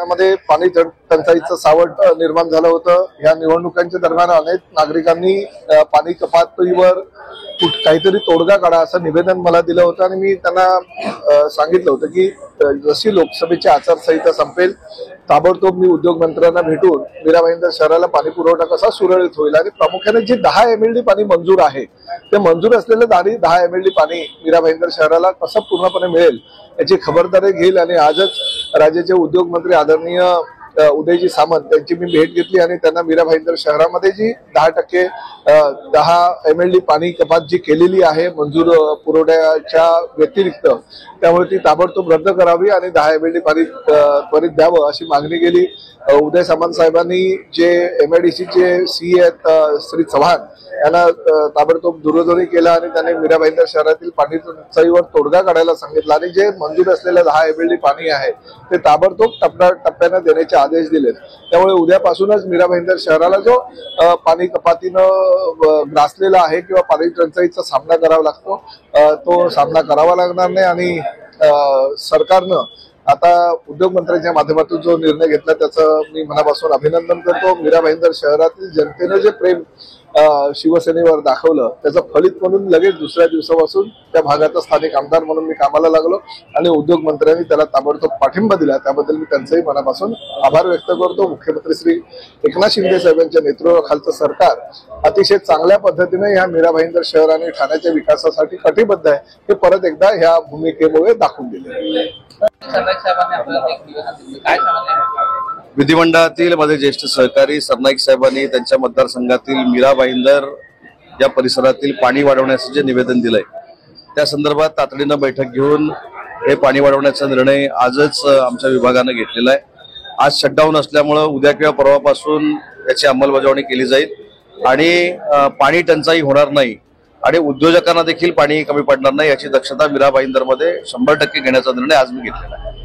मध्ये पाणी टंचाईचं सावट निर्माण झालं होतं। या निवडणुकांच्या दरम्यान अनेक नागरिकांनी पाणी कपातीवर काहीतरी तोडगा काढा असं निवेदन मला दिलं होतं आणि मी त्यांना सांगितलं होतं की जशी लोकसभेची आचारसंहिता संपेल ताबडतोब मी उद्योग मंत्र्यांना भेटून मीरा भाईंदर शहराला पाणी पुरवठा कसा सुरळीत होईल आणि प्रामुख्याने जे 10 MLD पाणी मंजूर आहे ते मंजूर असलेलं 10 MLD पाणी मीरा भाईंदर शहराला कसं पूर्णपणे मिळेल याची खबरदारी घेईल। आणि आजच राज्याचे उद्योग मंत्री आदरणीय उदयजी सामंत त्यांची मी भेट घेतली आणि त्यांना मीरा भाईंदर शहरामध्ये जी 10% 10 MLD पाणी कपात जी केलेली आहे मंजूर पुरवठ्याच्या व्यतिरिक्त त्यामुळे ती ताबडतोब रद्द करावी आणि 10 MLD पाणी त्वरित द्यावं अशी मागणी केली। उदय सामंत साहेबांनी जे MIDC चे CE आहेत श्री चव्हाण यांना ताबडतोब दूरध्वनी केला आणि त्यांनी मीरा भाईंदर शहरातील पाणी टंचाईवर तोडगा काढायला सांगितला आणि जे मंजूर असलेलं 10 MLD पाणी आहे ते ताबडतोब टप्प्याटप्प्याने देण्याचे आदेश दिलेत। त्यामुळे उद्यापासूनच मीरा भाईंदर शहराला जो पाणी कपातीनं ग्रासलेला आहे किंवा पाणी टंचाईचा सामना करावा लागतो तो सामना करावा लागणार नाही आणि सरकारनं आता उद्योग मंत्र्यांच्या माध्यमातून जो निर्णय घेतला त्याचं मी मनापासून अभिनंदन करतो। मीरा भाईंदर शहरातील जनतेने जे प्रेम शिवसेनेवर दाखवलं त्याचं फलित म्हणून लगेच दुसऱ्या दिवसापासून त्या भागाचा स्थानिक आमदार म्हणून मी कामाला लागलो आणि उद्योग मंत्र्यांनी त्याला ताबडतोब पाठिंबा दिला त्याबद्दल मी त्यांचंही मनापासून आभार व्यक्त करतो। मुख्यमंत्री श्री एकनाथ शिंदे साहेबांच्या नेतृत्वाखालचं सरकार अतिशय चांगल्या पद्धतीने ह्या मीरा भाईंदर शहर आणि ठाण्याच्या विकासासाठी कटिबद्ध आहे हे परत एकदा ह्या भूमिकेमुळे दाखवून दिले। विधिमंडळातील माझे ज्येष्ठ सहकारी सरनाईक साहेबांनी त्यांच्या मतदारसंघातील मीरा भाईंदर या परिसरातील पाणी वाढवण्याचे जे निवेदन दिलंय त्या संदर्भात तातडीनं बैठक घेऊन हे पाणी वाढवण्याचा निर्णय आजच आमच्या विभागानं घेतलेला आहे। आज शटडाऊन असल्यामुळे उद्या किंवा परवापासून याची अंमलबजावणी केली जाईल आणि पाणी टंचाई होणार नाही आणि उद्योजकांना देखील पाणी कमी पडणार नाही याची दक्षता मीरा भाईंदरमध्ये 100% घेण्याचा निर्णय आज मी घेतलेला आहे।